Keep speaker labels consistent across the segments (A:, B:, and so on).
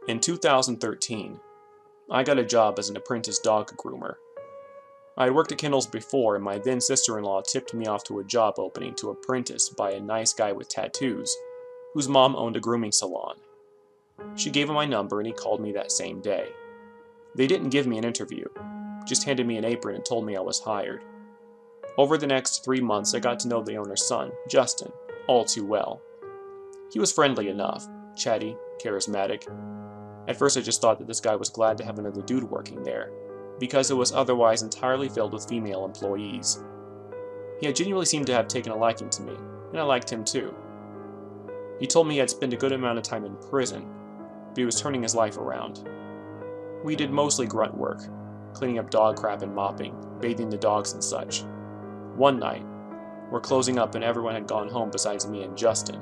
A: In 2013, I got a job as an apprentice dog groomer. I had worked at Kennels before, and my then sister-in-law tipped me off to a job opening to apprentice by a nice guy with tattoos, whose mom owned a grooming salon. She gave him my number and he called me that same day. They didn't give me an interview, just handed me an apron and told me I was hired. Over the next 3 months, I got to know the owner's son, Justin, all too well. He was friendly enough, chatty, charismatic. At first I just thought that this guy was glad to have another dude working there, because it was otherwise entirely filled with female employees. He had genuinely seemed to have taken a liking to me, and I liked him too. He told me he had spent a good amount of time in prison, but he was turning his life around. We did mostly grunt work, cleaning up dog crap and mopping, bathing the dogs and such. One night, we're closing up and everyone had gone home besides me and Justin.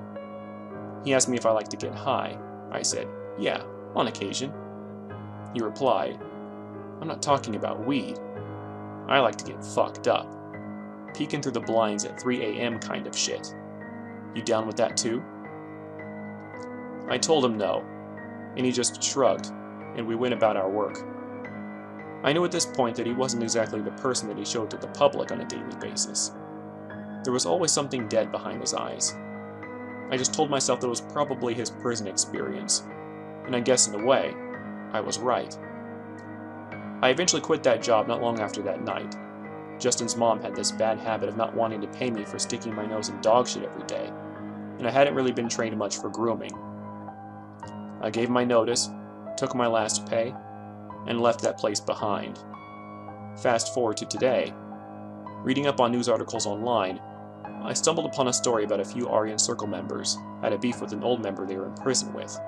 A: He asked me if I liked to get high. I said, yeah, on occasion. He replied, I'm not talking about weed. I like to get fucked up. Peeking through the blinds at 3 a.m. kind of shit. You down with that too? I told him no, and he just shrugged, and we went about our work. I knew at this point that he wasn't exactly the person that he showed to the public on a daily basis. There was always something dead behind his eyes. I just told myself that it was probably his prison experience, and I guess in a way, I was right. I eventually quit that job not long after that night. Justin's mom had this bad habit of not wanting to pay me for sticking my nose in dog shit every day, and I hadn't really been trained much for grooming. I gave my notice, took my last pay, and left that place behind. Fast forward to today. Reading up on news articles online, I stumbled upon a story about a few Aryan Circle members had a beef with an old member they were in prison with.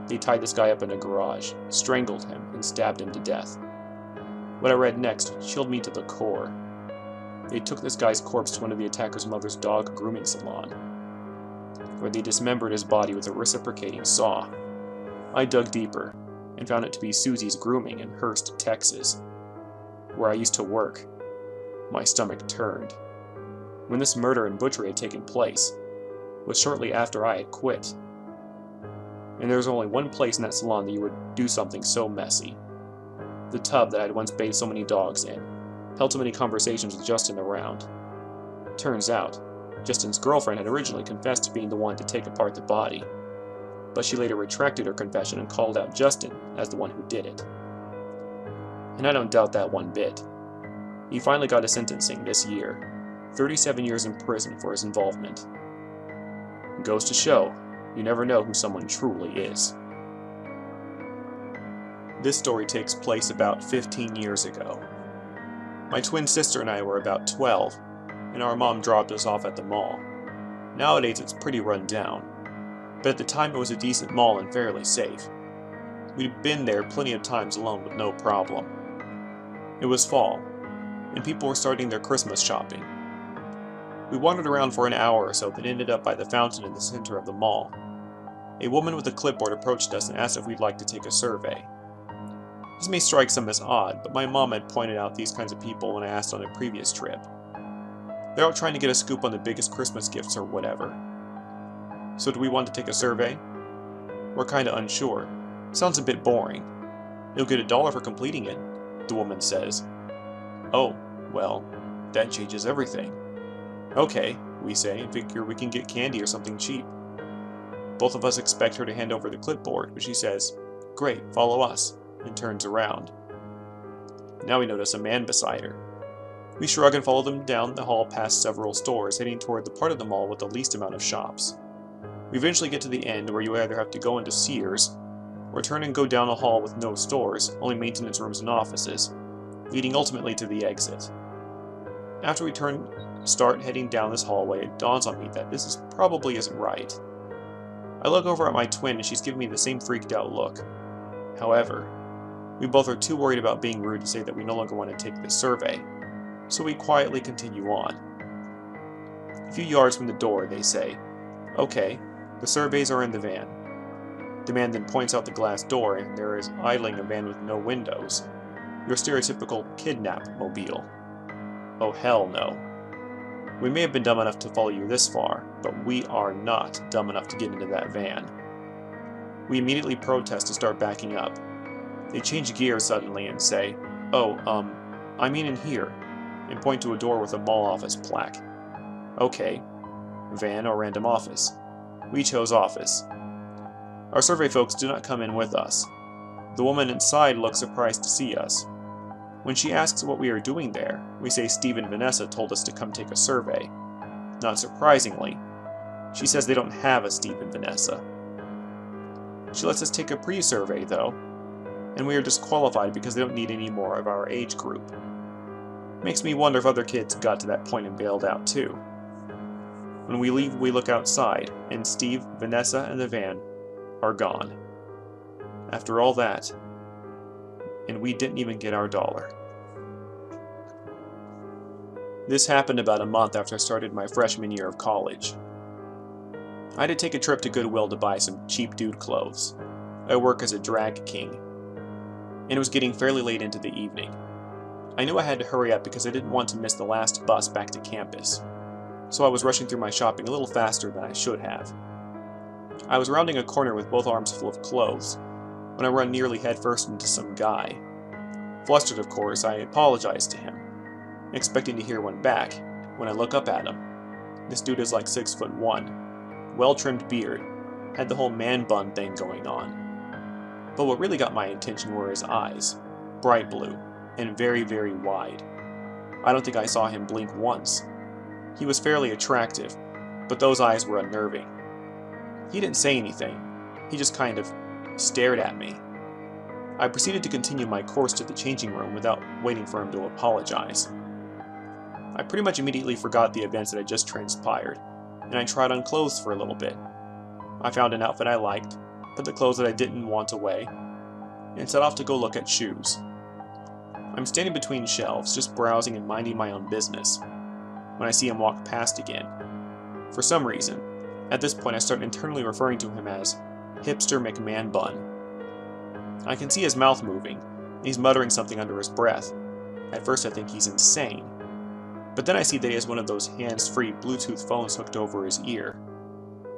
A: They tied this guy up in a garage, strangled him, and stabbed him to death. What I read next chilled me to the core. They took this guy's corpse to one of the attacker's mother's dog grooming salon, where they dismembered his body with a reciprocating saw. I dug deeper, and found it to be Susie's Grooming in Hurst, Texas, where I used to work. My stomach turned. When this murder and butchery had taken place, was shortly after I had quit. And there was only one place in that salon that you would do something so messy. The tub that I'd once bathed so many dogs in, held so many conversations with Justin around. Turns out, Justin's girlfriend had originally confessed to being the one to take apart the body, but she later retracted her confession and called out Justin as the one who did it. And I don't doubt that one bit. He finally got his sentencing this year, 37 years in prison for his involvement. It goes to show, you never know who someone truly is. This story takes place about 15 years ago. My twin sister and I were about 12, and our mom dropped us off at the mall. Nowadays it's pretty run down, but at the time it was a decent mall and fairly safe. We'd been there plenty of times alone with no problem. It was fall, and people were starting their Christmas shopping. We wandered around for an hour or so, then ended up by the fountain in the center of the mall. A woman with a clipboard approached us and asked if we'd like to take a survey. This may strike some as odd, but my mom had pointed out these kinds of people when I asked on a previous trip. They're out trying to get a scoop on the biggest Christmas gifts or whatever. So do we want to take a survey? We're kinda unsure. Sounds a bit boring. You'll get $1 for completing it, the woman says. Oh, well, that changes everything. Okay, we say, and figure we can get candy or something cheap. Both of us expect her to hand over the clipboard, but she says, great, follow us, and turns around. Now we notice a man beside her. We shrug and follow them down the hall past several stores, heading toward the part of the mall with the least amount of shops. We eventually get to the end where you either have to go into Sears, or turn and go down a hall with no stores, only maintenance rooms and offices, leading ultimately to the exit. After we start heading down this hallway, it dawns on me that this probably isn't right. I look over at my twin and she's giving me the same freaked out look. However, we both are too worried about being rude to say that we no longer want to take this survey, so we quietly continue on. A few yards from the door, they say, okay, the surveys are in the van. The man then points out the glass door and there is idling a van with no windows. Your stereotypical kidnap mobile. Oh hell no. We may have been dumb enough to follow you this far, but we are not dumb enough to get into that van. We immediately protest to start backing up. They change gears suddenly and say, "Oh, I mean in here," and point to a door with a mall office plaque. Okay, van or random office. We chose office. Our survey folks do not come in with us. The woman inside looks surprised to see us. When she asks what we are doing there, we say Steve and Vanessa told us to come take a survey. Not surprisingly, she says they don't have a Steve and Vanessa. She lets us take a pre-survey, though, and we are disqualified because they don't need any more of our age group. Makes me wonder if other kids got to that point and bailed out too. When we leave, we look outside, and Steve, Vanessa, and the van are gone. After all that, and we didn't even get our dollar. This happened about a month after I started my freshman year of college. I had to take a trip to Goodwill to buy some cheap dude clothes. I work as a drag king, and it was getting fairly late into the evening. I knew I had to hurry up because I didn't want to miss the last bus back to campus, so I was rushing through my shopping a little faster than I should have. I was rounding a corner with both arms full of clothes when I run nearly headfirst into some guy. Flustered, of course, I apologized to him, expecting to hear one back. When I look up at him, this dude is like 6'1", well-trimmed beard, had the whole man bun thing going on. But what really got my attention were his eyes, bright blue, and very, very wide. I don't think I saw him blink once. He was fairly attractive, but those eyes were unnerving. He didn't say anything, he just kind of stared at me. I proceeded to continue my course to the changing room without waiting for him to apologize. I pretty much immediately forgot the events that had just transpired, and I tried on clothes for a little bit. I found an outfit I liked, put the clothes that I didn't want away, and set off to go look at shoes. I'm standing between shelves, just browsing and minding my own business, when I see him walk past again. For some reason, at this point I start internally referring to him as Hipster McMahon Bun. I can see his mouth moving, and he's muttering something under his breath. At first I think he's insane, but then I see that he has one of those hands-free Bluetooth phones hooked over his ear.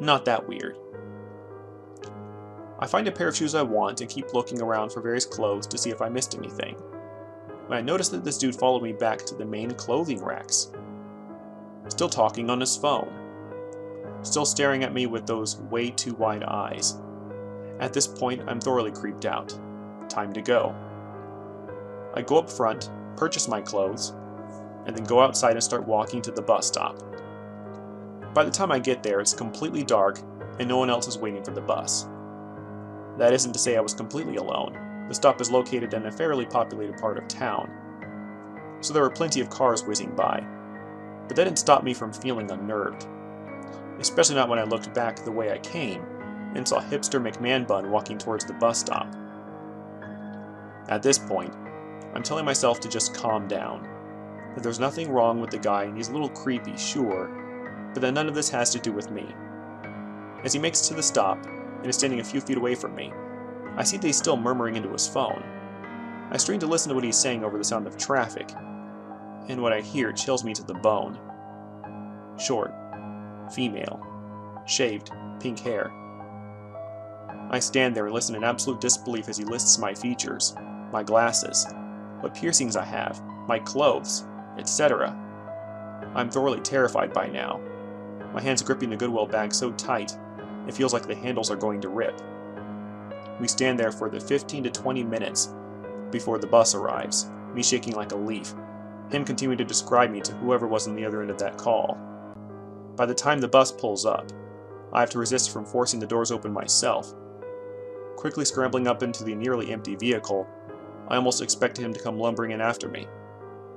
A: Not that weird. I find a pair of shoes I want and keep looking around for various clothes to see if I missed anything, when I notice that this dude followed me back to the main clothing racks. Still talking on his phone. Still staring at me with those way too wide eyes. At this point, I'm thoroughly creeped out. Time to go. I go up front, purchase my clothes, and then go outside and start walking to the bus stop. By the time I get there, it's completely dark, and no one else is waiting for the bus. That isn't to say I was completely alone. The stop is located in a fairly populated part of town, so there were plenty of cars whizzing by, but that didn't stop me from feeling unnerved, especially not when I looked back the way I came and saw Hipster McMahon Bun walking towards the bus stop. At this point, I'm telling myself to just calm down, that there's nothing wrong with the guy and he's a little creepy, sure, but that none of this has to do with me. As he makes it to the stop and is standing a few feet away from me, I see that he's still murmuring into his phone. I strain to listen to what he's saying over the sound of traffic, and what I hear chills me to the bone. Short, female, shaved, pink hair. I stand there and listen in absolute disbelief as he lists my features, my glasses, what piercings I have, my clothes, etc. I'm thoroughly terrified by now. My hands gripping the Goodwill bag so tight, it feels like the handles are going to rip. We stand there for the 15 to 20 minutes before the bus arrives, me shaking like a leaf, him continuing to describe me to whoever was on the other end of that call. By the time the bus pulls up, I have to resist from forcing the doors open myself. Quickly scrambling up into the nearly empty vehicle, I almost expected him to come lumbering in after me,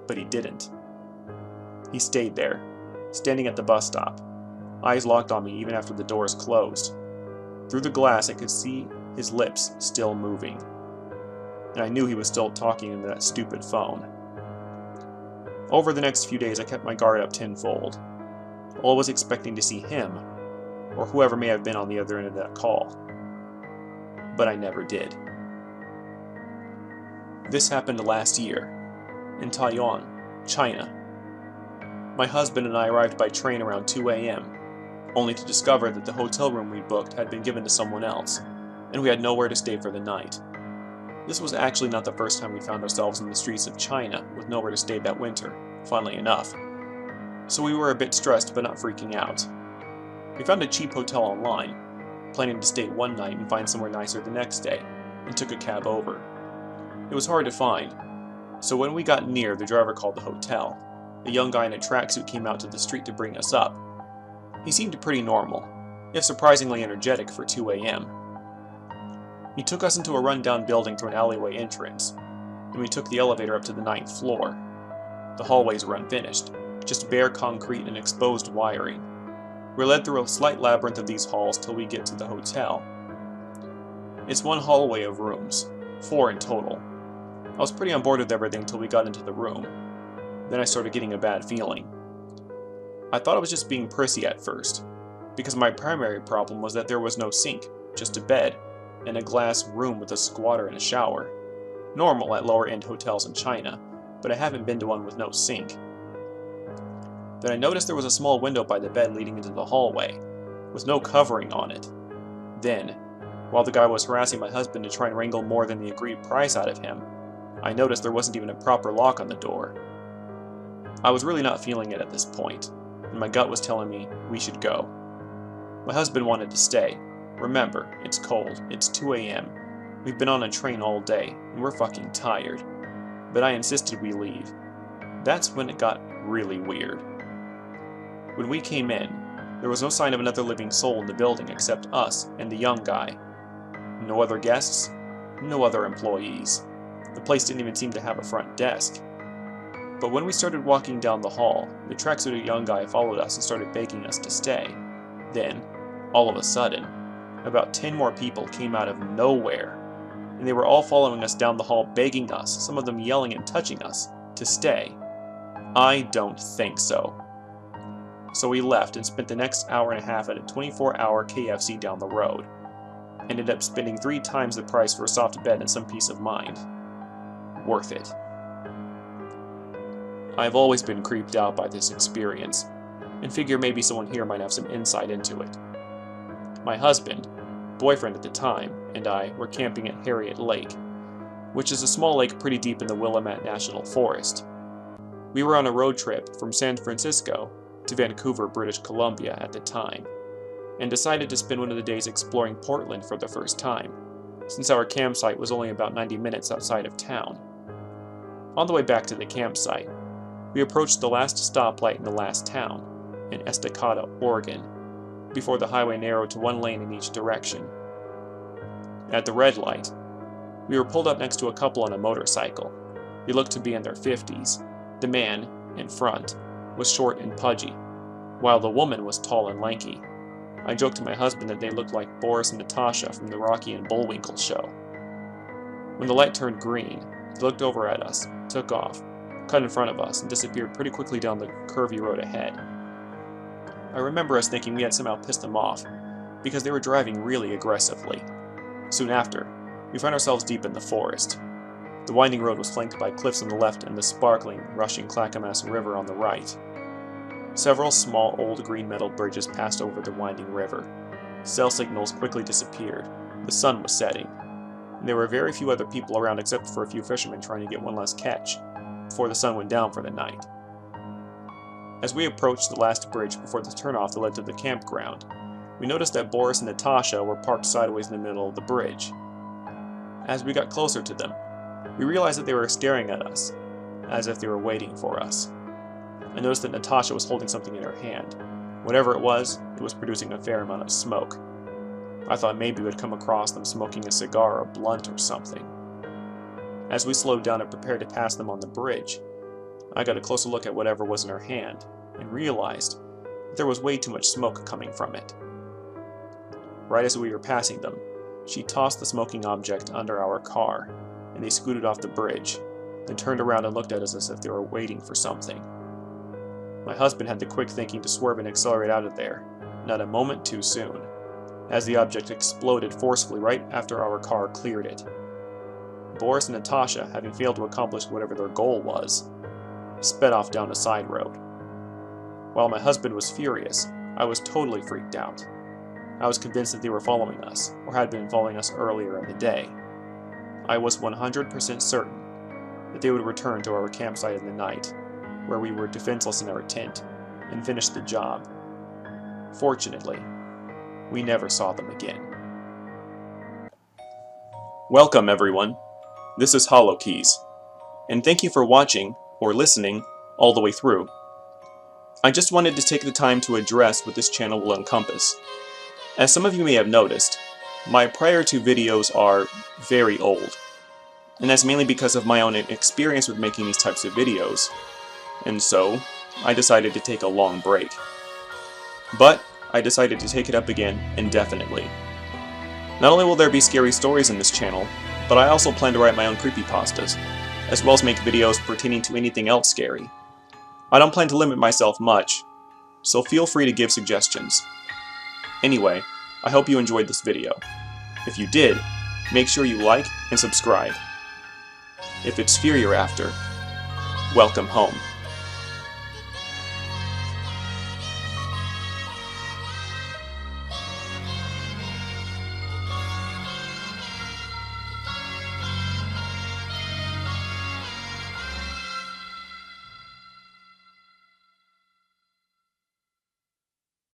A: but he didn't. He stayed there, standing at the bus stop, eyes locked on me even after the doors closed. Through the glass I could see his lips still moving, and I knew he was still talking into that stupid phone. Over the next few days I kept my guard up tenfold, always expecting to see him, or whoever may have been on the other end of that call. But I never did. This happened last year, in Taiyuan, China. My husband and I arrived by train around 2 a.m., only to discover that the hotel room we booked had been given to someone else. and we had nowhere to stay for the night. This was actually not the first time we found ourselves in the streets of China with nowhere to stay that winter, funnily enough. So we were a bit stressed but not freaking out. We found a cheap hotel online, planning to stay one night and find somewhere nicer the next day, and took a cab over. It was hard to find, so when we got near, the driver called the hotel. A young guy in a tracksuit came out to the street to bring us up. He seemed pretty normal, if surprisingly energetic for 2 a.m. He took us into a run-down building through an alleyway entrance, and we took the elevator up to the 9th floor. The hallways were unfinished, just bare concrete and exposed wiring. We're led through a slight labyrinth of these halls till we get to the hotel. It's one hallway of rooms, 4 in total. I was pretty on board with everything till we got into the room. Then I started getting a bad feeling. I thought I was just being prissy at first, because my primary problem was that there was no sink, just a bed, and a glass room with a squatter and a shower. Normal at lower-end hotels in China, but I haven't been to one with no sink. Then I noticed there was a small window by the bed leading into the hallway, with no covering on it. Then, while the guy was harassing my husband to try and wrangle more than the agreed price out of him, I noticed there wasn't even a proper lock on the door. I was really not feeling it at this point, and my gut was telling me we should go. My husband wanted to stay. Remember, it's cold, it's 2 a.m. We've been on a train all day, and we're fucking tired. But I insisted we leave. That's when it got really weird. When we came in, there was no sign of another living soul in the building except us and the young guy. No other guests, no other employees. The place didn't even seem to have a front desk. But when we started walking down the hall, the tracksuited young guy followed us and started begging us to stay. Then, all of a sudden, about 10 more people came out of nowhere, and they were all following us down the hall begging us, some of them yelling and touching us, to stay. I don't think so. So we left and spent the next hour and a half at a 24-hour KFC down the road. Ended up spending 3 times the price for a soft bed and some peace of mind. Worth it. I've always been creeped out by this experience, and figure maybe someone here might have some insight into it. My husband, boyfriend at the time, and I were camping at Harriet Lake, which is a small lake pretty deep in the Willamette National Forest. We were on a road trip from San Francisco to Vancouver, British Columbia at the time, and decided to spend one of the days exploring Portland for the first time, since our campsite was only about 90 minutes outside of town. On the way back to the campsite, we approached the last stoplight in the last town, in Estacada, Oregon, before the highway narrowed to 1 lane in each direction. At the red light, we were pulled up next to a couple on a motorcycle. They looked to be in their 50s. The man, in front, was short and pudgy, while the woman was tall and lanky. I joked to my husband that they looked like Boris and Natasha from the Rocky and Bullwinkle show. When the light turned green, they looked over at us, took off, cut in front of us, and disappeared pretty quickly down the curvy road ahead. I remember us thinking we had somehow pissed them off, because they were driving really aggressively. Soon after, we found ourselves deep in the forest. The winding road was flanked by cliffs on the left and the sparkling, rushing Clackamas River on the right. Several small old green metal bridges passed over the winding river. Cell signals quickly disappeared. The sun was setting, and there were very few other people around except for a few fishermen trying to get one last catch before the sun went down for the night. As we approached the last bridge before the turnoff that led to the campground, we noticed that Boris and Natasha were parked sideways in the middle of the bridge. As we got closer to them, we realized that they were staring at us, as if they were waiting for us. I noticed that Natasha was holding something in her hand. Whatever it was producing a fair amount of smoke. I thought maybe we'd come across them smoking a cigar or a blunt or something. As we slowed down and prepared to pass them on the bridge, I got a closer look at whatever was in her hand, and realized that there was way too much smoke coming from it. Right as we were passing them, she tossed the smoking object under our car, and they scooted off the bridge, then turned around and looked at us as if they were waiting for something. My husband had the quick thinking to swerve and accelerate out of there, not a moment too soon, as the object exploded forcefully right after our car cleared it. Boris and Natasha, having failed to accomplish whatever their goal was, sped off down a side road. While my husband was furious, I was totally freaked out. I was convinced that they were following us, or had been following us earlier in the day. I was 100% certain that they would return to our campsite in the night, where we were defenseless in our tent, and finish the job. Fortunately, we never saw them again. Welcome, everyone. This is Hollowkeez, and thank you for watching, or listening, all the way through. I just wanted to take the time to address what this channel will encompass. As some of you may have noticed, my prior two videos are very old, and that's mainly because of my own experience with making these types of videos, and so I decided to take a long break. But I decided to take it up again indefinitely. Not only will there be scary stories in this channel, but I also plan to write my own creepypastas, as well as make videos pertaining to anything else scary. I don't plan to limit myself much, so feel free to give suggestions. Anyway, I hope you enjoyed this video. If you did, make sure you like and subscribe. If it's fear you're after, welcome home.